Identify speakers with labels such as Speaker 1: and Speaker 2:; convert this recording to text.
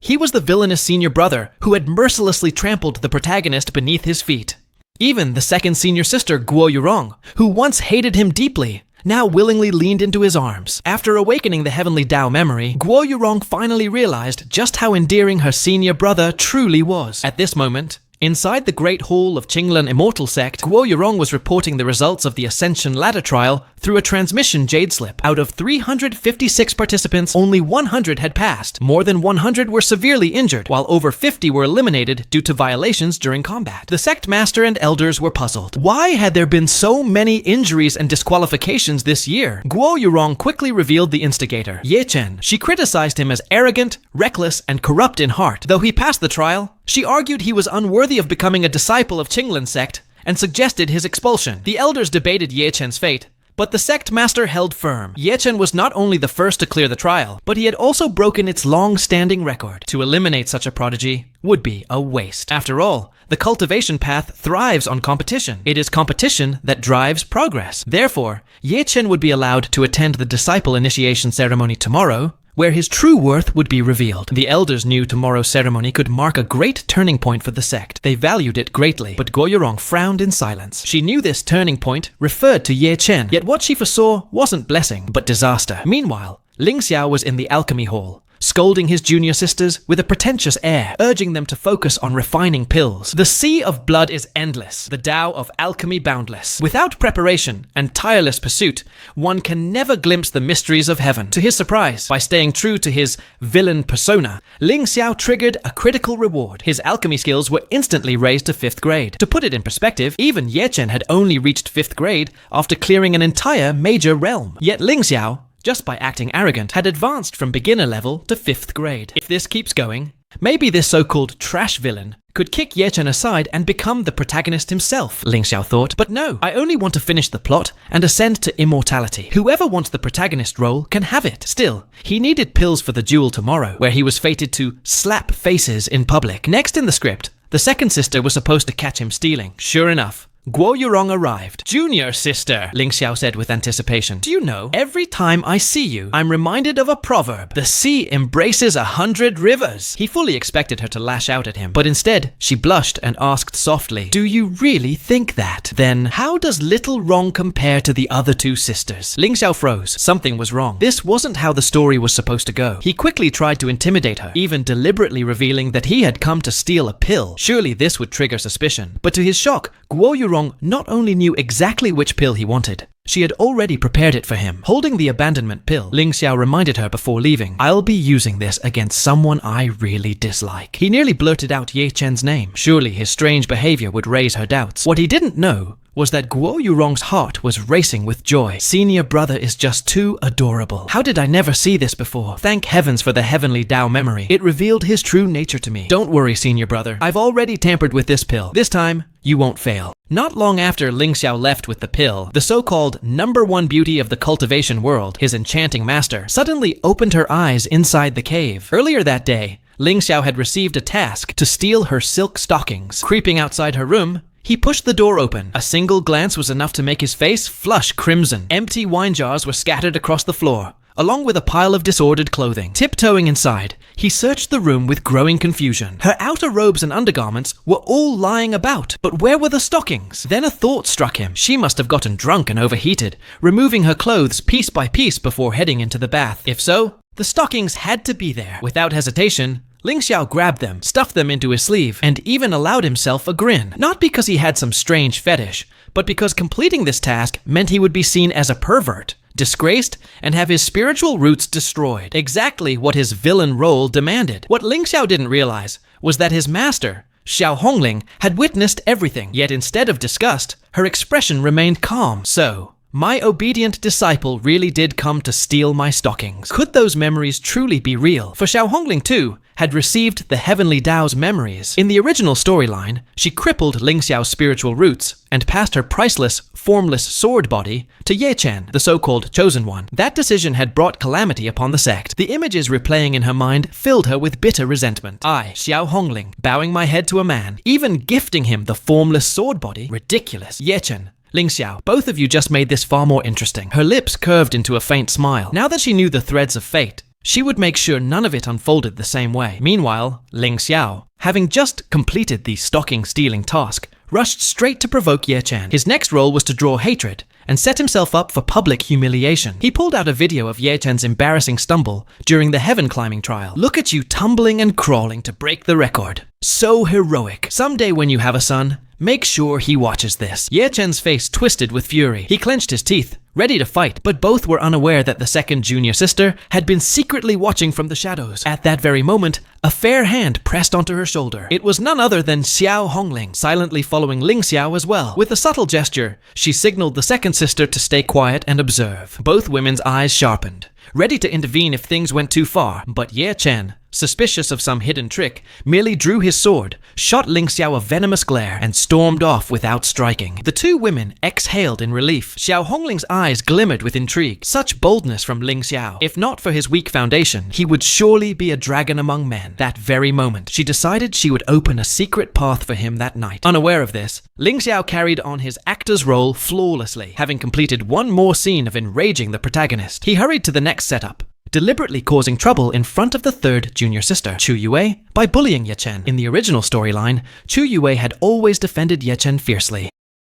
Speaker 1: He was the villainous senior brother who had mercilessly trampled the protagonist beneath his feet. Even the second senior sister, Guo Yurong, who once hated him deeply, now willingly leaned into his arms. After awakening the heavenly Tao memory, Guo Yurong finally realized just how endearing her senior brother truly was. At this moment, inside the Great Hall of Qinglan Immortal Sect, Guo Yurong was reporting the results of the Ascension Ladder Trial through a transmission jade slip. Out of 356 participants, only 100 had passed. More than 100 were severely injured, while over 50 were eliminated due to violations during combat. The sect master and elders were puzzled. Why had there been so many injuries and disqualifications this year? Guo Yurong quickly revealed the instigator, Ye Chen. She criticized him as arrogant, reckless, and corrupt in heart. Though he passed the trial, she argued he was unworthy of becoming a disciple of Qinglan sect and suggested his expulsion. The elders debated Ye Chen's fate, but the sect master held firm. Ye Chen was not only the first to clear the trial, but he had also broken its long-standing record. To eliminate such a prodigy would be a waste. After all, the cultivation path thrives on competition. It is competition that drives progress. Therefore, Ye Chen would be allowed to attend the disciple initiation ceremony tomorrow, where his true worth would be revealed. The elders knew tomorrow's ceremony could mark a great turning point for the sect. They valued it greatly, but Guo Yurong frowned in silence. She knew this turning point referred to Ye Chen, yet what she foresaw wasn't blessing, but disaster. Meanwhile, Ling Xiao was in the alchemy hall, scolding his junior sisters with a pretentious air, urging them to focus on refining pills. The sea of blood is endless, the Tao of alchemy boundless. Without preparation and tireless pursuit, one can never glimpse the mysteries of heaven. To his surprise, by staying true to his villain persona, Ling Xiao triggered a critical reward. His alchemy skills were instantly raised to 5th grade. To put it in perspective, even Ye Chen had only reached 5th grade after clearing an entire major realm. Yet Ling Xiao, just by acting arrogant, had advanced from beginner level to 5th grade. If this keeps going, maybe this so-called trash villain could kick Ye Chen aside and become the protagonist himself, Ling Xiao thought. But no, I only want to finish the plot and ascend to immortality. Whoever wants the protagonist role can have it. Still, he needed pills for the duel tomorrow, where he was fated to slap faces in public. Next in the script, the second sister was supposed to catch him stealing. Sure enough, Guo Yurong arrived. "Junior sister," Ling Xiao said with anticipation. "Do you know, every time I see you, I'm reminded of a proverb. The sea embraces 100 rivers. He fully expected her to lash out at him, but instead, she blushed and asked softly, "Do you really think that? Then, how does little Rong compare to the other two sisters?" Ling Xiao froze. Something was wrong. This wasn't how the story was supposed to go. He quickly tried to intimidate her, even deliberately revealing that he had come to steal a pill. Surely this would trigger suspicion. But to his shock, Guo Yurong not only knew exactly which pill he wanted, she had already prepared it for him. Holding the abandonment pill, Ling Xiao reminded her before leaving, "I'll be using this against someone I really dislike." He nearly blurted out Ye Chen's name. Surely his strange behavior would raise her doubts. What he didn't know was that Guo Yurong's heart was racing with joy. Senior brother is just too adorable. How did I never see this before? Thank heavens for the heavenly Tao memory. It revealed his true nature to me. Don't worry, senior brother. I've already tampered with this pill. This time, you won't fail. Not long after Ling Xiao left with the pill, the so-called #1 beauty of the cultivation world, his enchanting master, suddenly opened her eyes inside the cave. Earlier that day, Ling Xiao had received a task to steal her silk stockings. Creeping outside her room, he pushed the door open. A single glance was enough to make his face flush crimson. Empty wine jars were scattered across the floor, along with a pile of disordered clothing. Tiptoeing inside, he searched the room with growing confusion. Her outer robes and undergarments were all lying about, but where were the stockings? Then a thought struck him. She must have gotten drunk and overheated, removing her clothes piece by piece before heading into the bath. If so, the stockings had to be there. Without hesitation, Ling Xiao grabbed them, stuffed them into his sleeve, and even allowed himself a grin. Not because he had some strange fetish, but because completing this task meant he would be seen as a pervert, disgraced, and have his spiritual roots destroyed. Exactly what his villain role demanded. What Ling Xiao didn't realize was that his master, Xiao Hongling, had witnessed everything, yet instead of disgust, her expression remained calm. So, my obedient disciple really did come to steal my stockings. Could those memories truly be real? For Xiao Hongling too had received the heavenly Tao's memories. In the original storyline, she crippled Ling Xiao's spiritual roots and passed her priceless, formless sword body to Ye Chen, the so-called chosen one. That decision had brought calamity upon the sect. The images replaying in her mind filled her with bitter resentment. I, Xiao Hongling, bowing my head to a man, even gifting him the formless sword body? Ridiculous. Ye Chen, Ling Xiao, both of you just made this far more interesting. Her lips curved into a faint smile. Now that she knew the threads of fate, She would make sure none of it unfolded the same way. Meanwhile, Ling Xiao, having just completed the stocking-stealing task, rushed straight to provoke Ye Chen. His next role was to draw hatred and set himself up for public humiliation. He pulled out a video of Ye Chen's embarrassing stumble during the heaven climbing trial. "Look at you tumbling and crawling to break the record. So heroic. Someday when you have a son, make sure he watches this." Ye Chen's face twisted with fury. He clenched his teeth, ready to fight, but both were unaware that the second junior sister had been secretly watching from the shadows. At that very moment, a fair hand pressed onto her shoulder. It was none other than Xiao Hongling, silently following Ling Xiao as well. With a subtle gesture, she signaled the second sister to stay quiet and observe. Both women's eyes sharpened, ready to intervene if things went too far, but Ye Chen, suspicious of some hidden trick, merely drew his sword, shot Ling Xiao a venomous glare, and stormed off without striking. The two women exhaled in relief. Xiao Hongling's eyes glimmered with intrigue. Such boldness from Ling Xiao. If not for his weak foundation, he would surely be a dragon among men. That very moment, she decided she would open a secret path for him that night. Unaware of this, Ling Xiao carried on his actor's role flawlessly, having completed one more scene of enraging the protagonist. He hurried to the next setup, deliberately causing trouble in front of the third junior sister, Chu Yue, by bullying Ye Chen. In the original storyline, Chu Yue had always defended Ye Chen fiercely.